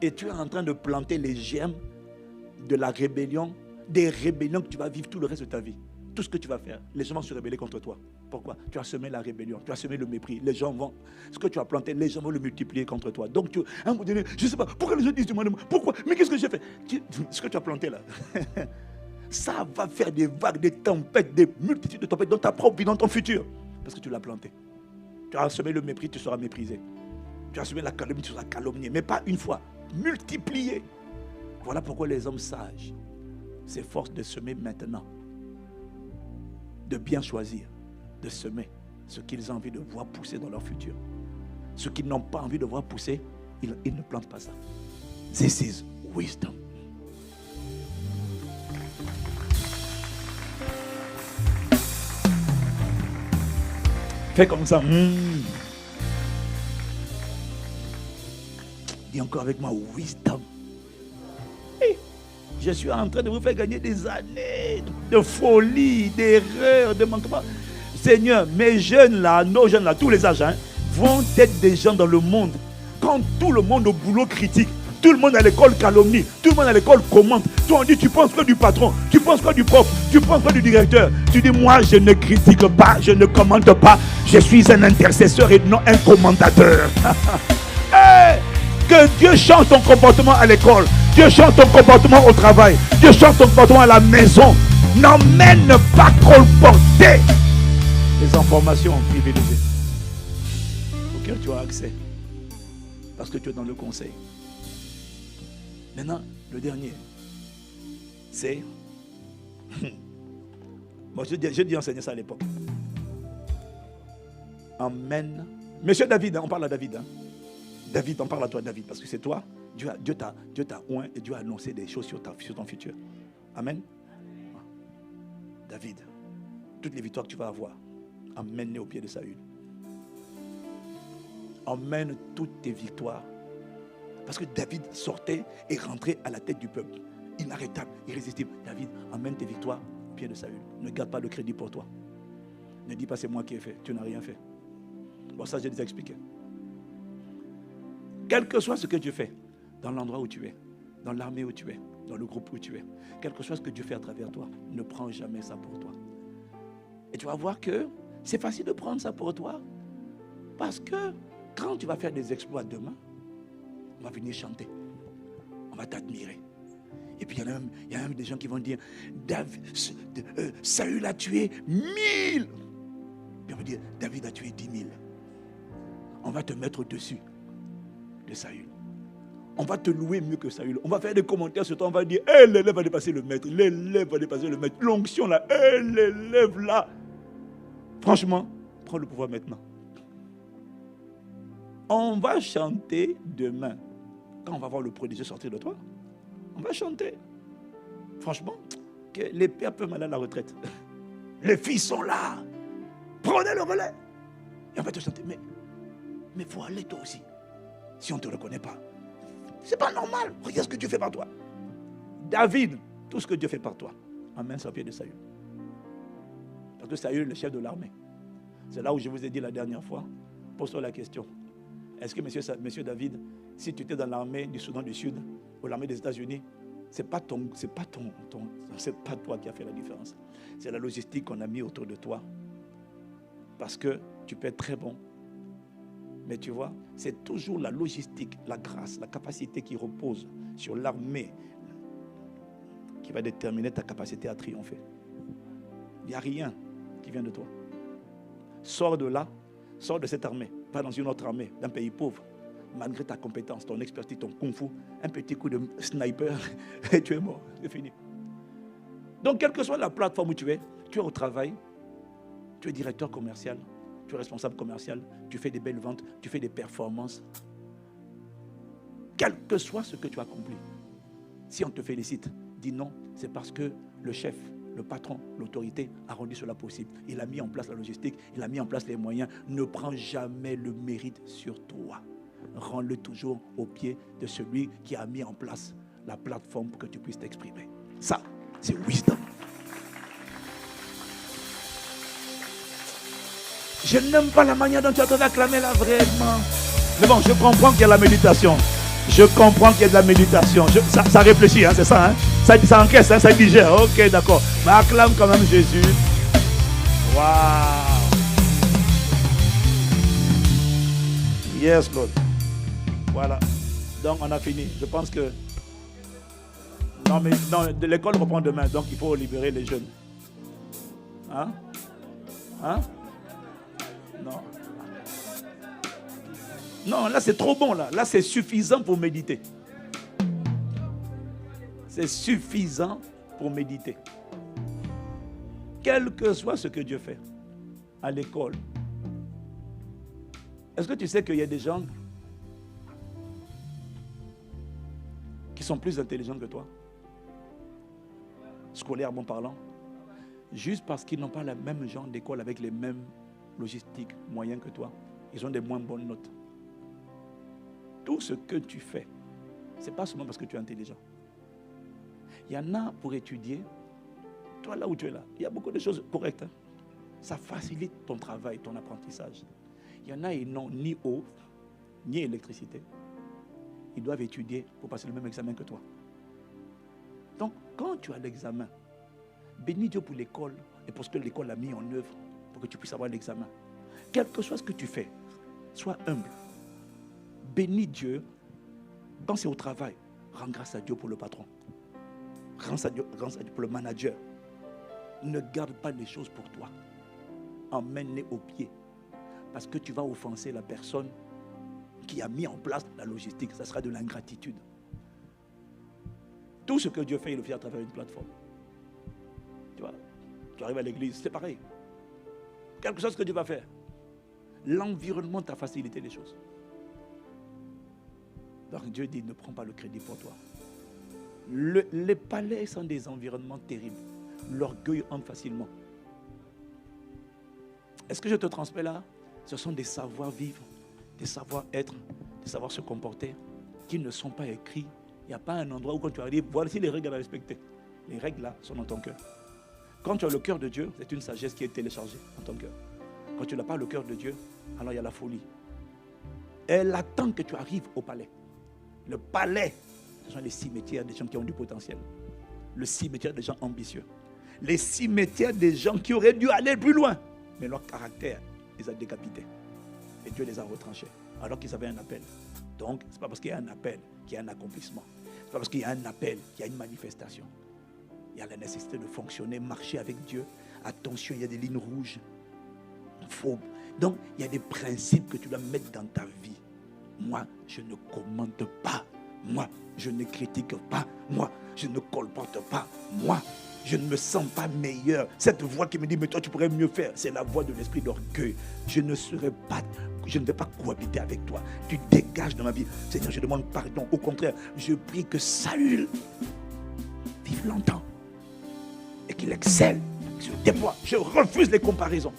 Et tu es en train de planter les germes de la rébellion, des rébellions que tu vas vivre tout le reste de ta vie. Tout ce que tu vas faire, les gens vont se rebeller contre toi. Pourquoi? Tu as semé la rébellion, tu as semé le mépris. Les gens vont, ce que tu as planté, les gens vont le multiplier contre toi. Donc, à un moment donné, je ne sais pas, pourquoi les gens disent du mal de moi? Pourquoi? Mais qu'est-ce que j'ai fait? Ce que tu as planté là, ça va faire des vagues, des tempêtes, des multitudes de tempêtes dans ta propre vie, dans ton futur. Parce que tu l'as planté. Tu as semé le mépris, tu seras méprisé. Tu as semé la calomnie, tu seras calomnié. Mais pas une fois, multiplié. Voilà pourquoi les hommes sages s'efforcent de semer maintenant. De bien choisir, de semer ce qu'ils ont envie de voir pousser dans leur futur. Ce qu'ils n'ont pas envie de voir pousser, ils ne plantent pas ça. This is wisdom. Fais comme ça. Dis encore avec moi, wisdom. Je suis en train de vous faire gagner des années de folie, d'erreurs, de manquements. Seigneur, mes jeunes là, nos jeunes là, tous les âges, vont être des gens dans le monde. Quand tout le monde au boulot critique, tout le monde à l'école calomnie, tout le monde à l'école commente. Toi on dit, tu penses quoi du patron? Tu penses quoi du prof? Tu penses quoi du directeur? Tu dis, moi je ne critique pas, je ne commente pas. Je suis un intercesseur et non un commentateur. Hey! Que Dieu change ton comportement à l'école. Dieu change ton comportement au travail. Dieu change ton comportement à la maison. N'emmène pas colporter les informations privilégiées auxquelles tu as accès. Parce que tu es dans le conseil. Maintenant, le dernier, c'est... Moi, j'ai dû enseigner ça à l'époque. Emmène... Monsieur David, on parle à David. David, on parle à toi, David, parce que c'est toi. Dieu t'a oint et Dieu a annoncé des choses sur ton futur. Amen. David, toutes les victoires que tu vas avoir, emmène-les au pied de Saül. Emmène toutes tes victoires. Parce que David sortait et rentrait à la tête du peuple. Inarrêtable, irrésistible. David, emmène tes victoires au pied de Saül. Ne garde pas le crédit pour toi. Ne dis pas c'est moi qui ai fait. Tu n'as rien fait. Bon, ça, j'ai déjà expliqué. Quel que soit ce que Dieu fait, dans l'endroit où tu es, dans l'armée où tu es, dans le groupe où tu es, quel que soit ce que Dieu fait à travers toi, ne prends jamais ça pour toi. Et tu vas voir que c'est facile de prendre ça pour toi. Parce que quand tu vas faire des exploits demain, on va venir chanter. On va t'admirer. Et puis il y a même des gens qui vont dire, Saül a tué 1000. Puis on va dire, David a tué 10 000. On va te mettre au-dessus de Saül. On va te louer mieux que Saül. On va faire des commentaires sur toi. On va dire, l'élève va dépasser le maître. L'élève va dépasser le maître. L'onction là, l'élève là. Franchement, prends le pouvoir maintenant. On va chanter demain. Quand on va voir le prodigue sortir de toi, on va chanter. Franchement, que les pères peuvent aller à la retraite. Les filles sont là. Prenez le relais. Et on va te chanter. Mais il faut aller toi aussi. Si on ne te reconnaît pas. C'est pas normal. Regarde ce que Dieu fait par toi. David, tout ce que Dieu fait par toi, emmène sur le pied de Saül. Parce que Saül est le chef de l'armée. C'est là où je vous ai dit la dernière fois. Pose-toi la question. Est-ce que monsieur David, si tu étais dans l'armée du Soudan du Sud ou l'armée des États-Unis, c'est pas toi qui a fait la différence. C'est la logistique qu'on a mis autour de toi. Parce que tu peux être très bon. Mais tu vois, c'est toujours la logistique, la grâce, la capacité qui repose sur l'armée qui va déterminer ta capacité à triompher. Il n'y a rien qui vient de toi. Sors de là, sors de cette armée, va dans une autre armée, d'un pays pauvre. Malgré ta compétence, ton expertise, ton kung-fu, un petit coup de sniper, et tu es mort, c'est fini. Donc, quelle que soit la plateforme où tu es au travail, tu es directeur commercial, tu es responsable commercial, tu fais des belles ventes, tu fais des performances. Quel que soit ce que tu accomplis, si on te félicite, dis non, c'est parce que le chef, le patron, l'autorité a rendu cela possible. Il a mis en place la logistique, il a mis en place les moyens. Ne prends jamais le mérite sur toi. Rends-le toujours au pied de celui qui a mis en place la plateforme pour que tu puisses t'exprimer. Ça, c'est wisdom. Je n'aime pas la manière dont tu as train d'acclamer là, vraiment. Mais bon, je comprends qu'il y a la méditation. Je comprends qu'il y a de la méditation. Ça réfléchit, hein, c'est ça, hein? Ça encaisse, hein, ça digère. Ok, d'accord. Mais acclame quand même Jésus. Waouh. Yes, Lord. Voilà. Donc, on a fini. Je pense que... Non, l'école reprend demain. Donc, il faut libérer les jeunes. Hein? Hein? Non. Non, là, c'est trop bon, là. Là, c'est suffisant pour méditer. C'est suffisant pour méditer. Quel que soit ce que Dieu fait à l'école. Est-ce que tu sais qu'il y a des gens qui sont plus intelligents que toi, scolairement parlant, juste parce qu'ils n'ont pas le même genre d'école avec les mêmes logistiques, moyens que toi. Ils ont des moins bonnes notes. Tout ce que tu fais, ce n'est pas seulement parce que tu es intelligent. Il y en a pour étudier. Toi, là où tu es là, il y a beaucoup de choses correctes. Hein? Ça facilite ton travail, ton apprentissage. Il y en a, ils n'ont ni eau, ni électricité. Ils doivent étudier pour passer le même examen que toi. Donc, quand tu as l'examen, bénis Dieu pour l'école et pour ce que l'école a mis en œuvre pour que tu puisses avoir l'examen. Quel que soit ce que tu fais, sois humble. Bénis Dieu. Quand c'est au travail, rends grâce à Dieu pour le patron. Rends grâce à Dieu pour le manager. Ne garde pas les choses pour toi. Emmène-les au pied. Parce que tu vas offenser la personne qui a mis en place la logistique. Ça sera de l'ingratitude. Tout ce que Dieu fait, il le fait à travers une plateforme. Tu vois, tu arrives à l'église, c'est pareil. Quelque chose que Dieu va faire. L'environnement t'a facilité les choses. Donc Dieu dit, ne prends pas le crédit pour toi. Les palais sont des environnements terribles. L'orgueil entre facilement. Est-ce que je te transmets là? Ce sont des savoir-vivre, des savoir-être, des savoir se comporter, qui ne sont pas écrits. Il n'y a pas un endroit où quand tu arrives, voici les règles à respecter. Les règles là sont dans ton cœur. Quand tu as le cœur de Dieu, c'est une sagesse qui est téléchargée dans ton cœur. Quand tu n'as pas le cœur de Dieu, alors il y a la folie. Elle attend que tu arrives au palais. Le palais, ce sont les cimetières des gens qui ont du potentiel. Le cimetière des gens ambitieux. Les cimetières des gens qui auraient dû aller plus loin. Mais leur caractère les a décapités. Et Dieu les a retranchés. Alors qu'ils avaient un appel. Donc, ce n'est pas parce qu'il y a un appel qu'il y a un accomplissement. Ce n'est pas parce qu'il y a un appel qu'il y a une manifestation. Il y a la nécessité de fonctionner, marcher avec Dieu. Attention, il y a des lignes rouges. Donc, il y a des principes que tu dois mettre dans ta vie. Moi, je ne commande pas. Moi, je ne critique pas. Moi, je ne colporte pas. Moi, je ne me sens pas meilleur. Cette voix qui me dit, mais toi, tu pourrais mieux faire. C'est la voix de l'esprit d'orgueil. Je ne vais pas cohabiter avec toi. Tu dégages dans ma vie. Seigneur, je demande pardon. Au contraire, je prie que Saül vive longtemps et qu'il excelle sur tes voies. Je refuse les comparaisons.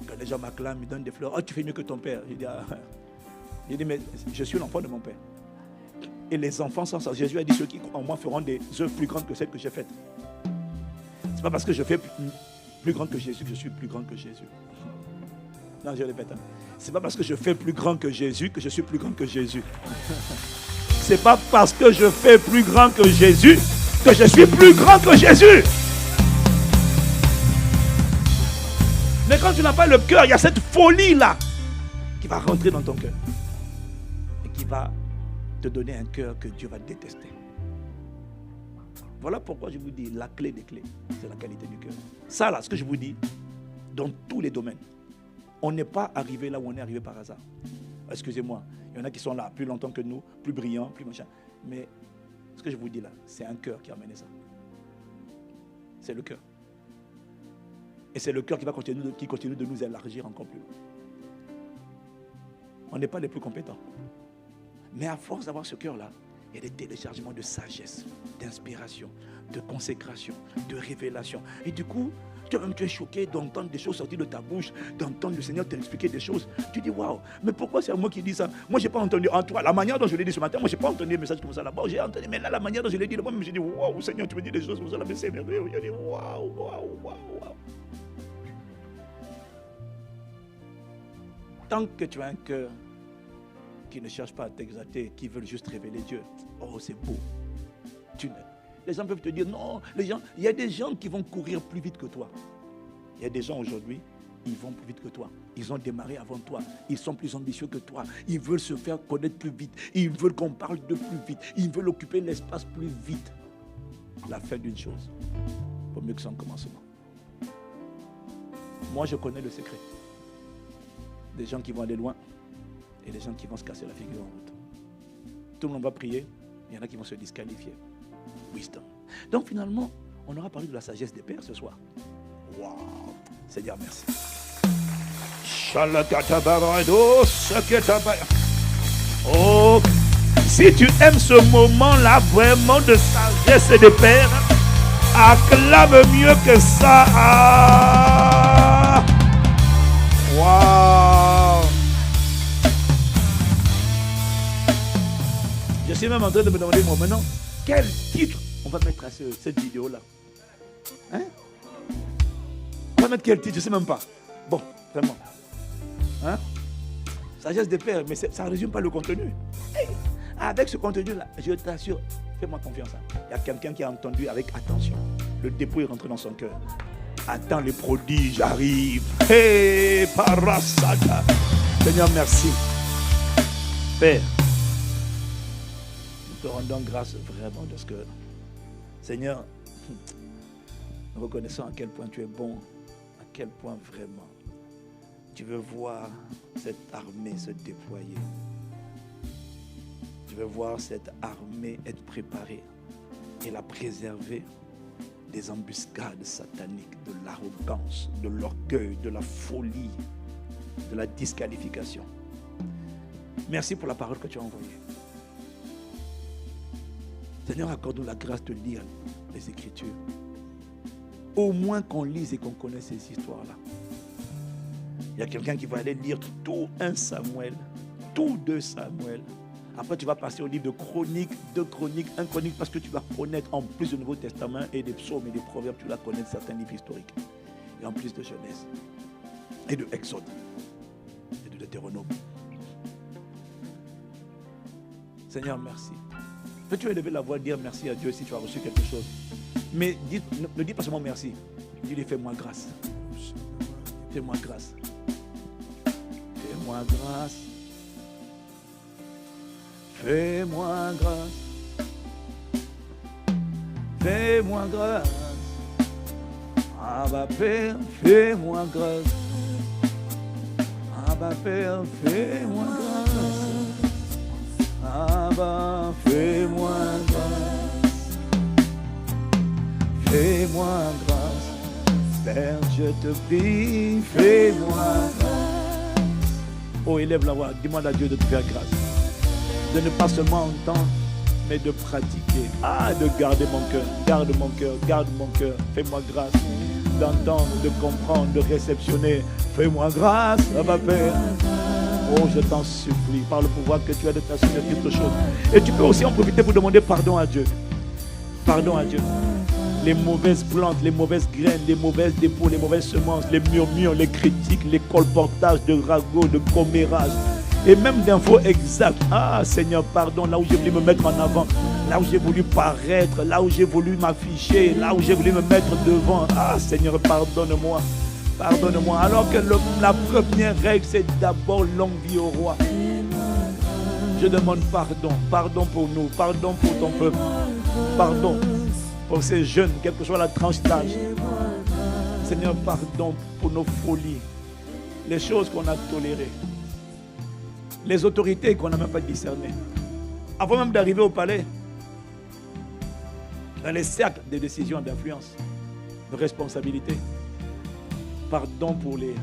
Quand les gens m'acclament, ils donnent des fleurs. Oh, tu fais mieux que ton père. Je dis, mais je suis l'enfant de mon père. Et les enfants sans ça. Jésus a dit, ceux qui en moi feront des œuvres plus grandes que celles que j'ai faites. Ce n'est pas parce que je fais plus grand que Jésus que je suis plus grand que Jésus. Non, je répète. Ce n'est pas parce que je fais plus grand que Jésus que je suis plus grand que Jésus. Ce n'est pas parce que je fais plus grand que Jésus que je suis plus grand que Jésus. Mais quand tu n'as pas le cœur, il y a cette folie-là qui va rentrer dans ton cœur. Et qui va te donner un cœur que Dieu va détester. Voilà pourquoi je vous dis, la clé des clés, c'est la qualité du cœur. Ça là, ce que je vous dis, dans tous les domaines. On n'est pas arrivé là où on est arrivé par hasard. Excusez-moi, il y en a qui sont là plus longtemps que nous, plus brillants, plus machin. Mais ce que je vous dis là, c'est un cœur qui a amené ça. C'est le cœur. Et c'est le cœur qui continue de nous élargir encore plus loin. On n'est pas les plus compétents. Mais à force d'avoir ce cœur-là, il y a des téléchargements de sagesse, d'inspiration, de consécration, de révélation. Et du coup, tu es choqué d'entendre des choses sortir de ta bouche, d'entendre le Seigneur t'expliquer des choses. Tu dis, waouh, mais pourquoi c'est à moi qui dis ça? Moi, je n'ai pas entendu en toi. La manière dont je l'ai dit ce matin, moi, je n'ai pas entendu le message comme ça là-bas. J'ai entendu, mais là, la manière dont je l'ai dit, moi, je me suis dit, waouh, Seigneur, tu me dis des choses comme ça là, mais c'est merveilleux. Je dis, waouh, waouh, waouh, waouh. Tant que tu as un cœur qui ne cherche pas à t'exalter, qui veulent juste révéler Dieu, oh, c'est beau. Les gens peuvent te dire, non, il y a des gens qui vont courir plus vite que toi. Il y a des gens aujourd'hui, ils vont plus vite que toi. Ils ont démarré avant toi. Ils sont plus ambitieux que toi. Ils veulent se faire connaître plus vite. Ils veulent qu'on parle de plus vite. Ils veulent occuper l'espace plus vite. La fin d'une chose vaut mieux que son commencement. Moi, je connais le secret. Des gens qui vont aller loin et des gens qui vont se casser la figure en route. Tout le monde va prier, il y en a qui vont se disqualifier. Wisdom. Donc finalement, on aura parlé de la sagesse des pères ce soir. Waouh! Seigneur, merci. Oh, si tu aimes ce moment-là vraiment de sagesse des pères, acclame mieux que ça. Waouh! Je suis même en train de me demander, moi, maintenant, quel titre on va mettre à cette vidéo-là? Hein? On va mettre quel titre? Je ne sais même pas. Bon, vraiment. Hein? Sagesse des pères, mais ça ne résume pas le contenu. Hey, avec ce contenu-là, je t'assure, fais-moi confiance. Hein. Il y a quelqu'un qui a entendu avec attention. Le dépôt est rentré dans son cœur. Attends, les prodiges arrivent. Hey, parasada. Seigneur, merci. Père, nous te rendons grâce vraiment de ce que, Seigneur, nous reconnaissons à quel point tu es bon, à quel point vraiment tu veux voir cette armée se déployer. Tu veux voir cette armée être préparée et la préserver des embuscades sataniques, de l'arrogance, de l'orgueil, de la folie, de la disqualification. Merci pour la parole que tu as envoyée. Seigneur, accorde-nous la grâce de lire les Écritures. Au moins qu'on lise et qu'on connaisse ces histoires-là. Il y a quelqu'un qui va aller lire tout 1 Samuel, tout 2 Samuel, Après, tu vas passer au livre de Chroniques, 2 Chroniques, 1 Chronique, parce que tu vas connaître en plus du Nouveau Testament et des psaumes et des proverbes, tu vas connaître certains livres historiques. Et en plus de Genèse, et de Exode, et de Deutéronome. Seigneur, merci. Peux-tu élever la voix et dire merci à Dieu si tu as reçu quelque chose? Mais ne dis pas seulement merci. Dis-lui, fais-moi grâce. Fais-moi grâce. Fais-moi grâce. Fais-moi grâce. Fais-moi grâce. Abba Père, fais-moi grâce. Abba Père, fais-moi grâce. Abba, fais-moi grâce. Fais-moi grâce. Père, je te prie, fais-moi grâce. Oh, élève la voix, demande à Dieu de te faire grâce. De ne pas seulement entendre, mais de pratiquer. Ah, de garder mon cœur. Garde mon cœur, garde mon cœur. Fais-moi grâce d'entendre, de comprendre, de réceptionner. Fais-moi grâce, Abba Père. Oh, je t'en supplie, par le pouvoir que tu as de t'assumer quelque chose. Et tu peux aussi en profiter pour demander pardon à Dieu. Pardon à Dieu. Les mauvaises plantes, les mauvaises graines, les mauvaises dépôts, les mauvaises semences, les murmures, les critiques, les colportages de ragots, de commérages. Et même d'infos exactes. Ah, Seigneur, pardon, là où j'ai voulu me mettre en avant, là où j'ai voulu paraître, là où j'ai voulu m'afficher, là où j'ai voulu me mettre devant. Ah, Seigneur, pardonne-moi. Pardonne-moi. Alors que la première règle, c'est d'abord longue vie au roi. Je demande pardon. Pardon pour nous. Pardon pour ton peuple. Pardon pour ces jeunes, quelle que soit la tranche d'âge. Seigneur, pardon pour nos folies. Les choses qu'on a tolérées. Les autorités qu'on n'a même pas discernées. Avant même d'arriver au palais, dans les cercles de décision, d'influence, de responsabilité. Pardon pour les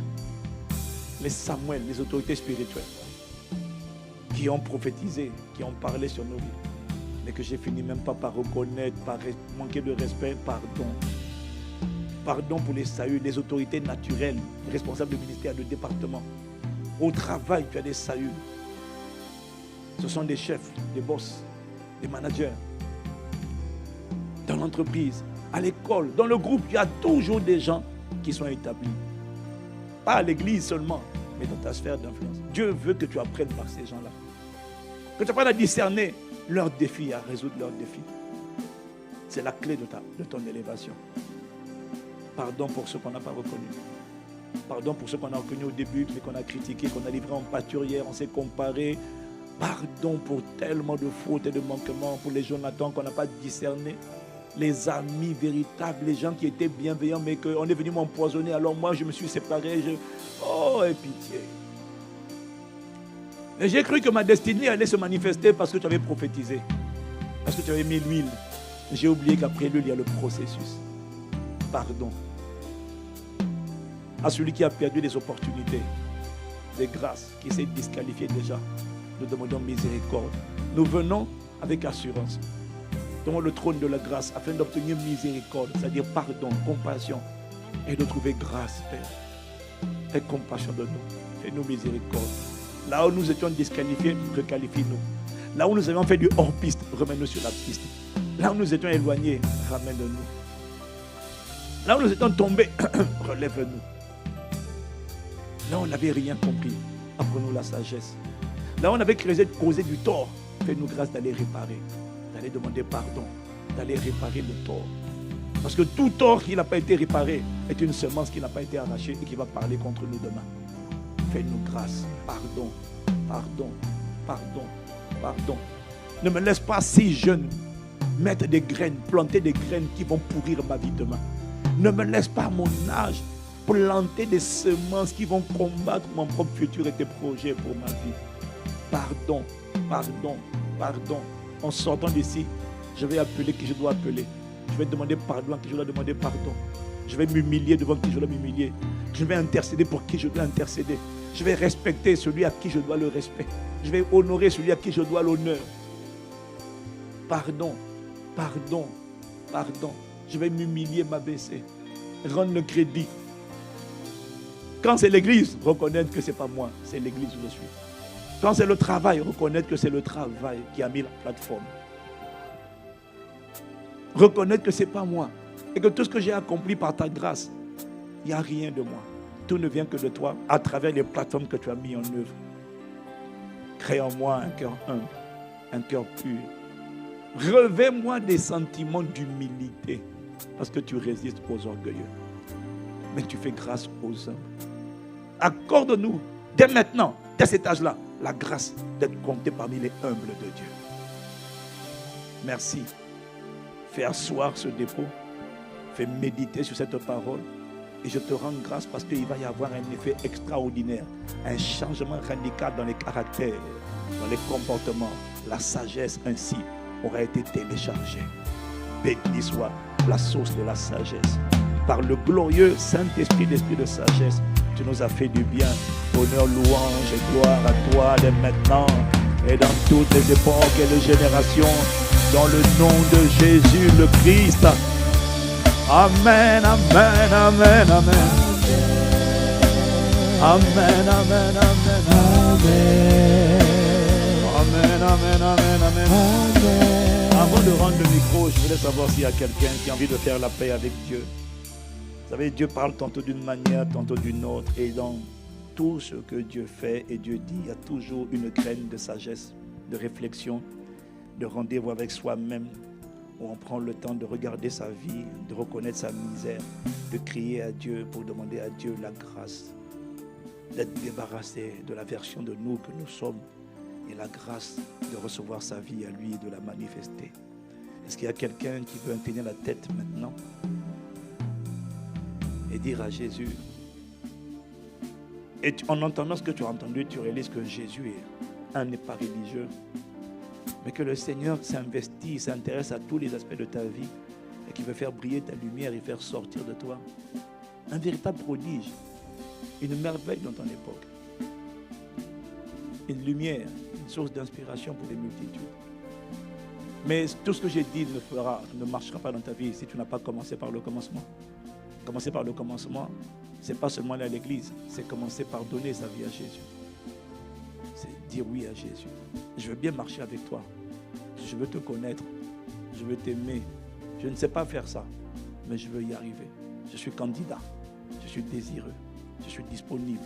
Samuel, les autorités spirituelles qui ont prophétisé, qui ont parlé sur nos vies, mais que j'ai fini même pas par reconnaître, par manquer de respect. Pardon. Pardon pour les sahuts, les autorités naturelles, responsables de ministère, de département. Au travail, tu as des sahuts. Ce sont des chefs, des boss, des managers. Dans l'entreprise, à l'école, dans le groupe, il y a toujours des gens qui sont établis. Pas à l'église seulement, mais dans ta sphère d'influence. Dieu veut que tu apprennes par ces gens-là. Que tu apprennes à discerner leurs défis, à résoudre leurs défis. C'est la clé de ton élévation. Pardon pour ceux qu'on n'a pas reconnus. Pardon pour ceux qu'on a reconnus au début, mais qu'on a critiqués, qu'on a livrés en pâturière, on s'est comparé. Pardon pour tellement de fautes et de manquements, pour les Jonathan qu'on n'a pas discernés. Les amis véritables, les gens qui étaient bienveillants, mais qu'on est venu m'empoisonner. Alors moi, je me suis séparé. Oh, aie pitié. Et j'ai cru que ma destinée allait se manifester parce que tu avais prophétisé. Parce que tu avais mis l'huile. J'ai oublié qu'après l'huile, il y a le processus. Pardon. À celui qui a perdu des opportunités, des grâces, qui s'est disqualifié déjà, nous demandons miséricorde. Nous venons avec assurance devant le trône de la grâce afin d'obtenir miséricorde, c'est-à-dire pardon, compassion, et de trouver grâce, Père. Aie compassion de nous. Fais-nous miséricorde. Là où nous étions disqualifiés, requalifie-nous. Là où nous avions fait du hors-piste, remets-nous sur la piste. Là où nous étions éloignés, ramène-nous. Là où nous étions tombés, relève-nous. Là où on n'avait rien compris, apprends-nous la sagesse. Là où on avait causé du tort, fais-nous grâce d'aller réparer, d'aller demander pardon, d'aller réparer le tort. Parce que tout tort qui n'a pas été réparé est une semence qui n'a pas été arrachée et qui va parler contre nous demain. Fais-nous grâce, pardon, pardon, pardon, pardon. Ne me laisse pas si jeune mettre des graines, planter des graines qui vont pourrir ma vie demain. Ne me laisse pas à mon âge planter des semences qui vont combattre mon propre futur et tes projets pour ma vie. Pardon, pardon, pardon. En sortant d'ici, je vais appeler qui je dois appeler. Je vais demander pardon à qui je dois demander pardon. Je vais m'humilier devant qui je dois m'humilier. Je vais intercéder pour qui je dois intercéder. Je vais respecter celui à qui je dois le respect. Je vais honorer celui à qui je dois l'honneur. Pardon, pardon, pardon. Je vais m'humilier, m'abaisser. Rendre le crédit. Quand c'est l'église, reconnaître que ce n'est pas moi, c'est l'église où je suis. Quand c'est le travail, reconnaître que c'est le travail qui a mis la plateforme. Reconnaître que ce n'est pas moi. Et que tout ce que j'ai accompli par ta grâce, il n'y a rien de moi. Tout ne vient que de toi à travers les plateformes que tu as mis en œuvre. Crée en moi un cœur humble, un cœur pur. Revêt-moi des sentiments d'humilité parce que tu résistes aux orgueilleux. Mais tu fais grâce aux humbles. Accorde-nous dès maintenant, dès cet âge-là, la grâce d'être compté parmi les humbles de Dieu. Merci. Fais asseoir ce dépôt. Fais méditer sur cette parole. Et je te rends grâce parce qu'il va y avoir un effet extraordinaire. Un changement radical dans les caractères, dans les comportements. La sagesse ainsi aura été téléchargée. Béni soit la source de la sagesse. Par le glorieux Saint-Esprit, l'Esprit de sagesse, tu nous as fait du bien. Honneur, louange et gloire à toi dès maintenant et dans toutes les époques et les générations. Dans le nom de Jésus le Christ. Amen, amen, amen, amen. Amen, amen, amen, amen. Amen, amen, amen, amen. Avant de rendre le micro, je voulais savoir s'il y a quelqu'un qui a envie de faire la paix avec Dieu. Vous savez, Dieu parle tantôt d'une manière, tantôt d'une autre. Et dans tout ce que Dieu fait et Dieu dit, il y a toujours une graine de sagesse, de réflexion, de rendez-vous avec soi-même, où on prend le temps de regarder sa vie, de reconnaître sa misère, de crier à Dieu pour demander à Dieu la grâce, d'être débarrassé de la version de nous que nous sommes et la grâce de recevoir sa vie à lui et de la manifester. Est-ce qu'il y a quelqu'un qui veut tenir la tête maintenant et dire à Jésus, et en entendant ce que tu as entendu, tu réalises que Jésus n'est pas religieux, mais que le Seigneur s'investit, s'intéresse à tous les aspects de ta vie et qui veut faire briller ta lumière et faire sortir de toi un véritable prodige, une merveille dans ton époque, une lumière, une source d'inspiration pour les multitudes. Mais tout ce que j'ai dit ne marchera pas dans ta vie si tu n'as pas commencé par le commencement. Commencer par le commencement, ce n'est pas seulement aller à l'église, c'est commencer par donner sa vie à Jésus. C'est dire oui à Jésus. Je veux bien marcher avec toi. Je veux te connaître. Je veux t'aimer. Je ne sais pas faire ça, mais je veux y arriver. Je suis candidat. Je suis désireux. Je suis disponible.